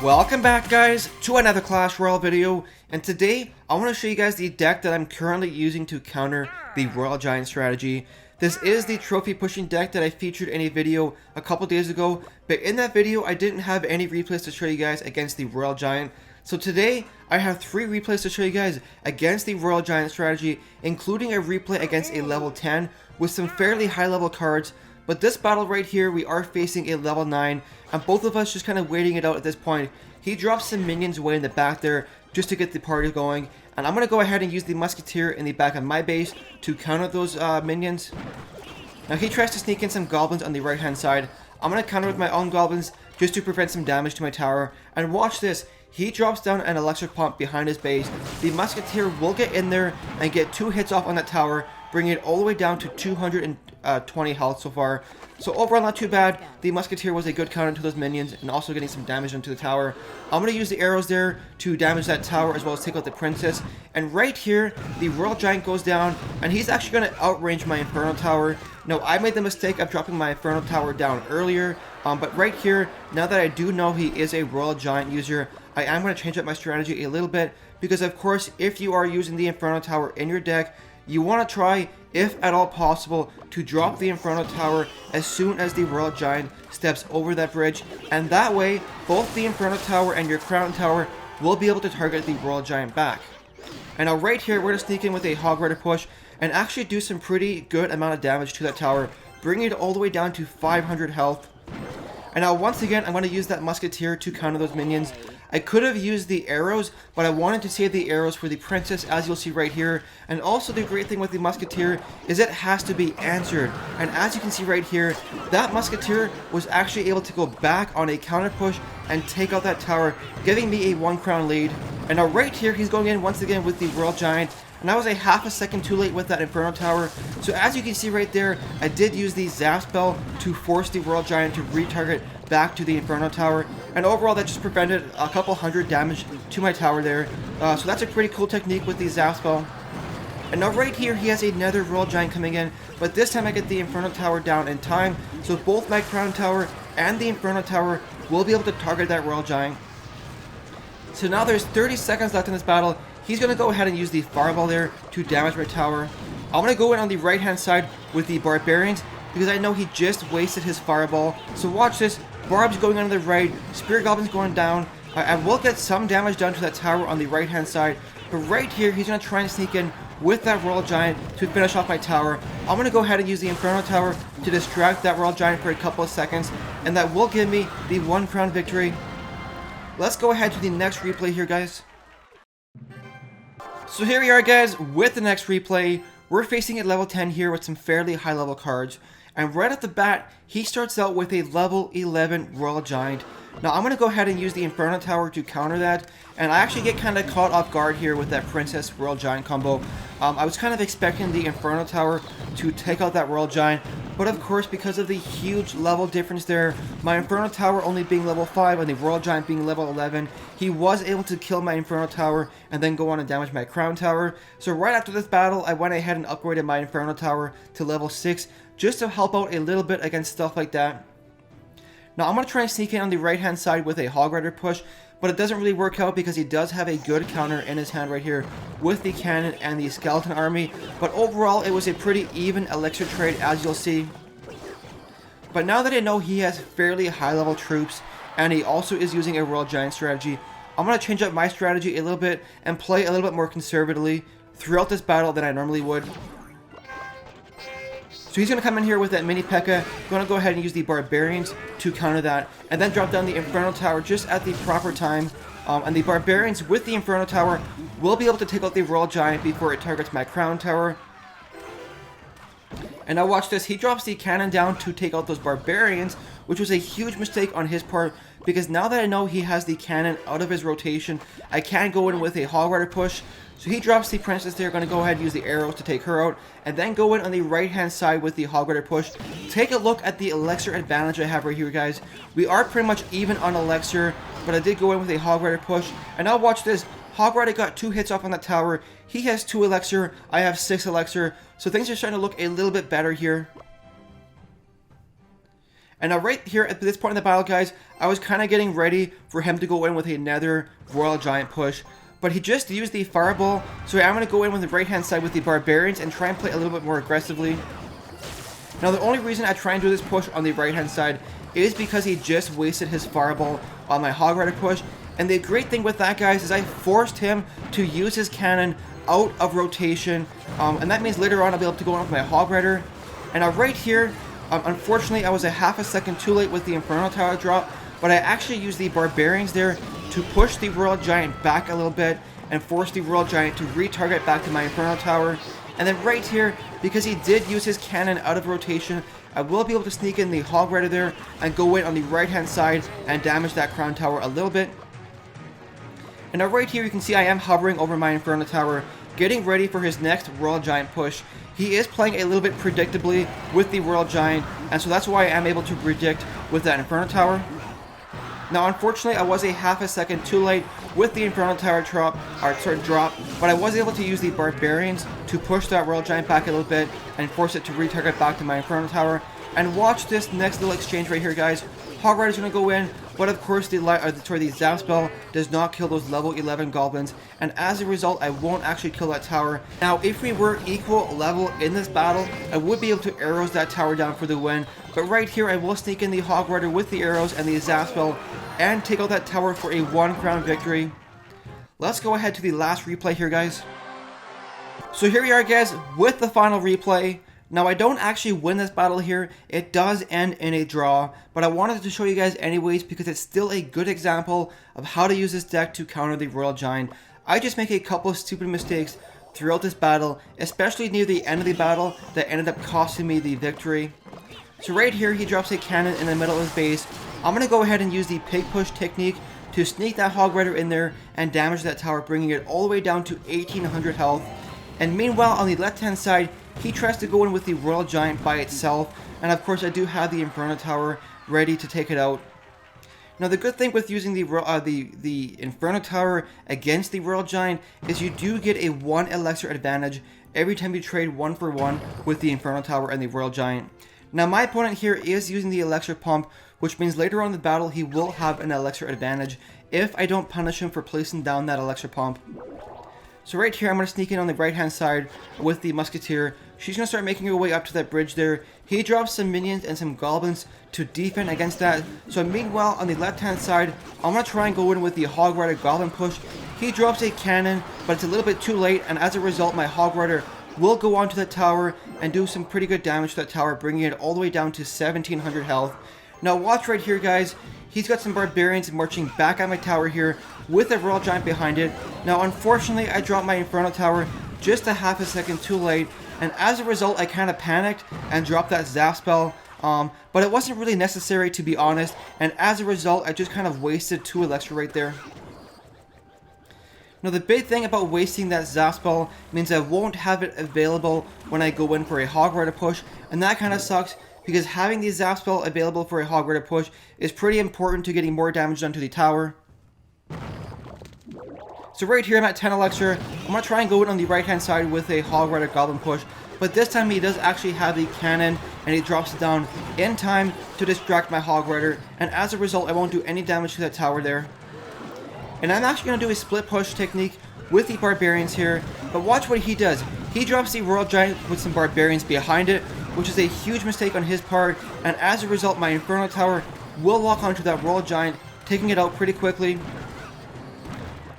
Welcome back guys to another Clash Royale video, and today I want to show you guys the deck that I'm currently using to counter the Royal Giant strategy. This is the trophy pushing deck that I featured in a video a couple days ago, but in that video I didn't have any replays to show you guys against the Royal Giant. So today I have 3 replays to show you guys against the Royal Giant strategy, including a replay against a level 10 with some fairly high level cards. But this battle right here, we are facing a level 9, and both of us just kind of waiting it out at this point. He drops some minions way in the back there just to get the party going, and I'm going to go ahead and use the Musketeer in the back of my base to counter those minions. Now he tries to sneak in some goblins on the right hand side. I'm going to counter with my own goblins just to prevent some damage to my tower, and watch this. He drops down an electric pump behind his base. The Musketeer will get in there and get 2 hits off on that tower, bringing it all the way down to 220 health so far. So overall not too bad. The Musketeer was a good counter to those minions and also getting some damage into the tower. I'm going to use the arrows there to damage that tower as well as take out the princess. And right here, the Royal Giant goes down and he's actually going to outrange my Inferno Tower. Now I made the mistake of dropping my Inferno Tower down earlier, but right here, now that I do know he is a Royal Giant user, I am going to change up my strategy a little bit, because of course if you are using the Inferno Tower in your deck, you want to try, if at all possible, to drop the Inferno Tower as soon as the Royal Giant steps over that bridge, and that way both the Inferno Tower and your Crown Tower will be able to target the Royal Giant back. And now right here we're going to sneak in with a Hog Rider push and actually do some pretty good amount of damage to that tower, bringing it all the way down to 500 health. And now once again I'm going to use that Musketeer to counter those minions. I could have used the arrows, but I wanted to save the arrows for the princess, as you'll see right here. And also the great thing with the Musketeer is it has to be answered. And as you can see right here, that Musketeer was actually able to go back on a counter push and take out that tower, giving me a 1 crown lead. And now right here he's going in once again with the Royal Giant. And I was a half a second too late with that Inferno Tower. So as you can see right there, I did use the Zap spell to force the Royal Giant to retarget back to the Inferno Tower. And overall that just prevented a couple hundred damage to my tower there. So that's a pretty cool technique with the Zap spell. And now right here he has another Royal Giant coming in, but this time I get the Inferno Tower down in time. So both my Crown Tower and the Inferno Tower will be able to target that Royal Giant. So now there's 30 seconds left in this battle. He's going to go ahead and use the Fireball there to damage my tower. I'm going to go in on the right hand side with the Barbarians, because I know he just wasted his Fireball. So watch this. Barb's going on the right, Spirit Goblin's going down. I will get some damage done to that tower on the right hand side, but right here he's going to try and sneak in with that Royal Giant to finish off my tower. I'm going to go ahead and use the Inferno Tower to distract that Royal Giant for a couple of seconds, and that will give me the 1 crown victory. Let's go ahead to the next replay here, guys. So here we are, guys, with the next replay. We're facing at level 10 here with some fairly high level cards. And right off the bat, he starts out with a level 11 Royal Giant. Now I'm going to go ahead and use the Inferno Tower to counter that. And I actually get kind of caught off guard here with that Princess Royal Giant combo. I was kind of expecting the Inferno Tower to take out that Royal Giant. But of course, because of the huge level difference there, my Inferno Tower only being level 5 and the Royal Giant being level 11, he was able to kill my Inferno Tower and then go on and damage my Crown Tower. So right after this battle, I went ahead and upgraded my Inferno Tower to level 6 just to help out a little bit against stuff like that. Now I'm going to try and sneak in on the right hand side with a Hog Rider push, but it doesn't really work out because he does have a good counter in his hand right here with the cannon and the skeleton army. But overall it was a pretty even elixir trade, as you'll see. But now that I know he has fairly high level troops and he also is using a Royal Giant strategy, I'm going to change up my strategy a little bit and play a little bit more conservatively throughout this battle than I normally would. So he's going to come in here with that mini P.E.K.K.A. Going to go ahead and use the Barbarians to counter that, and then drop down the Inferno Tower just at the proper time. And the Barbarians with the Inferno Tower will be able to take out the Royal Giant before it targets my Crown Tower. And now watch this. He drops the cannon down to take out those Barbarians, which was a huge mistake on his part, because now that I know he has the cannon out of his rotation, I can go in with a Hog Rider push. So he drops the princess there, going to go ahead and use the arrows to take her out, and then go in on the right hand side with the Hog Rider push. Take a look at the elixir advantage I have right here, guys. We are pretty much even on elixir, but I did go in with a Hog Rider push. And now watch this. Hog Rider got 2 hits off on that tower. He has 2 elixir, I have 6 elixir, so things are starting to look a little bit better here. And now right here at this point in the battle, guys, I was kind of getting ready for him to go in with another Royal Giant push. But he just used the Fireball, so I'm going to go in with the right-hand side with the Barbarians and try and play a little bit more aggressively. Now the only reason I try and do this push on the right-hand side is because he just wasted his Fireball on my Hog Rider push. And the great thing with that, guys, is I forced him to use his cannon out of rotation. And that means later on I'll be able to go on with my Hog Rider. And now right here, unfortunately, I was a half a second too late with the Inferno Tower drop, but I actually used the Barbarians there to push the Royal Giant back a little bit and force the Royal Giant to retarget back to my Inferno Tower. And then right here, because he did use his cannon out of rotation, I will be able to sneak in the Hog Rider there and go in on the right-hand side and damage that Crown Tower a little bit. And now right here, you can see I am hovering over my Inferno Tower, getting ready for his next Royal Giant push. He is playing a little bit predictably with the Royal Giant, and so that's why I am able to predict with that Inferno Tower. Now, unfortunately, I was a half a second too late with the Inferno Tower drop, but I was able to use the Barbarians to push that Royal Giant back a little bit and force it to retarget back to my Inferno Tower. And watch this next little exchange right here, guys. Hog Rider's going to go in, but of course the Zap Spell does not kill those level 11 Goblins, and as a result I won't actually kill that tower. Now if we were equal level in this battle, I would be able to arrows that tower down for the win, but right here I will sneak in the Hog Rider with the arrows and the Zap Spell and take out that tower for a 1 crown victory. Let's go ahead to the last replay here, guys. So here we are, guys, with the final replay. Now, I don't actually win this battle here. It does end in a draw, but I wanted to show you guys anyways because it's still a good example of how to use this deck to counter the Royal Giant. I just make a couple of stupid mistakes throughout this battle, especially near the end of the battle that ended up costing me the victory. So right here, he drops a cannon in the middle of his base. I'm going to go ahead and use the pig push technique to sneak that Hog Rider in there and damage that tower, bringing it all the way down to 1800 health. And meanwhile, on the left-hand side, he tries to go in with the Royal Giant by itself, and of course I do have the Inferno Tower ready to take it out. Now the good thing with using the Inferno Tower against the Royal Giant is you do get a 1 elixir advantage every time you trade 1 for 1 with the Inferno Tower and the Royal Giant. Now my opponent here is using the elixir pump, which means later on in the battle he will have an elixir advantage if I don't punish him for placing down that elixir pump. So right here, I'm going to sneak in on the right-hand side with the Musketeer. She's going to start making her way up to that bridge there. He drops some minions and some goblins to defend against that. So meanwhile, on the left-hand side, I'm going to try and go in with the Hog Rider Goblin push. He drops a cannon, but it's a little bit too late, and as a result, my Hog Rider will go onto that tower and do some pretty good damage to that tower, bringing it all the way down to 1700 health. Now watch right here, guys. He's got some Barbarians marching back at my tower here with a Royal Giant behind it. Now unfortunately I dropped my Inferno Tower just a half a second too late, and as a result I kind of panicked and dropped that Zap Spell, but it wasn't really necessary, to be honest, and as a result I just kind of wasted 2 elixir right there. Now the big thing about wasting that Zap Spell means I won't have it available when I go in for a Hog Rider push, and that kind of sucks, because having the Zap Spell available for a Hog Rider push is pretty important to getting more damage done to the tower. So right here I'm at 10 elixir. I'm going to try and go in on the right hand side with a Hog Rider Goblin push, but this time he does actually have the cannon and he drops it down in time to distract my Hog Rider, and as a result I won't do any damage to that tower there. And I'm actually going to do a split push technique with the Barbarians here, but watch what he does. He drops the Royal Giant with some Barbarians behind it, which is a huge mistake on his part, and as a result my Inferno Tower will lock onto that Royal Giant, taking it out pretty quickly.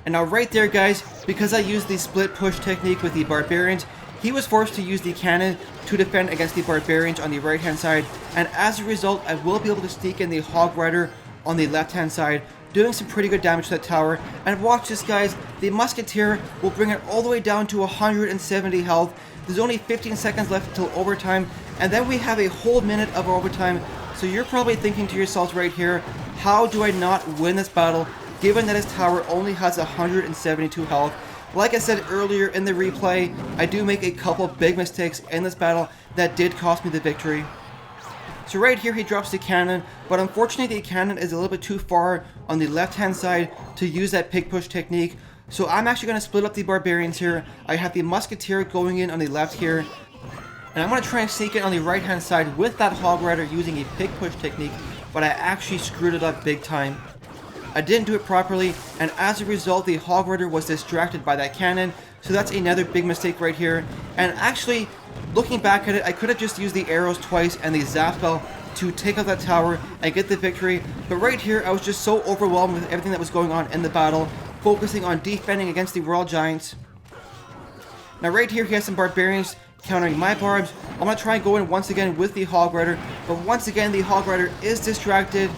And now right there, guys, because I used the split push technique with the Barbarians, he was forced to use the cannon to defend against the Barbarians on the right hand side, and as a result I will be able to sneak in the Hog Rider on the left hand side, doing some pretty good damage to that tower. And watch this, guys, the Musketeer will bring it all the way down to 170 health. There's only 15 seconds left until overtime, and then we have a whole minute of overtime. So you're probably thinking to yourselves right here, how do I not win this battle given that his tower only has 172 health? Like I said earlier in the replay, I do make a couple big mistakes in this battle that did cost me the victory. So right here he drops the cannon, but unfortunately the cannon is a little bit too far on the left hand side to use that pig push technique. So I'm actually going to split up the Barbarians here. I have the Musketeer going in on the left here, And I'm going to try and sneak it on the right hand side with that Hog Rider using a pig push technique, but I actually screwed it up big time. I didn't do it properly, and as a result the Hog Rider was distracted by that cannon, so that's another big mistake right here. And actually, looking back at it, I could have just used the arrows twice and the zap spell to take out that tower and get the victory, but right here I was just so overwhelmed with everything that was going on in the battle, focusing on defending against the Royal Giants. Now right here he has some barbarians countering my barbs. I'm going to try and go in once again with the Hog Rider, but once again the Hog Rider is distracted.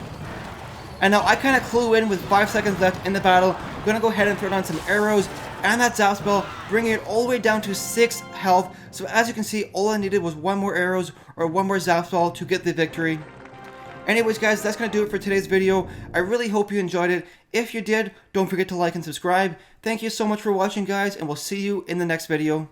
And now I kind of clue in with 5 seconds left in the battle. I'm going to go ahead and throw down some arrows and that zap spell, bringing it all the way down to 6 health. So as you can see, all I needed was 1 more arrows or 1 more zap spell to get the victory. Anyways guys, that's going to do it for today's video. I really hope you enjoyed it. If you did, don't forget to like and subscribe. Thank you so much for watching guys, and we'll see you in the next video.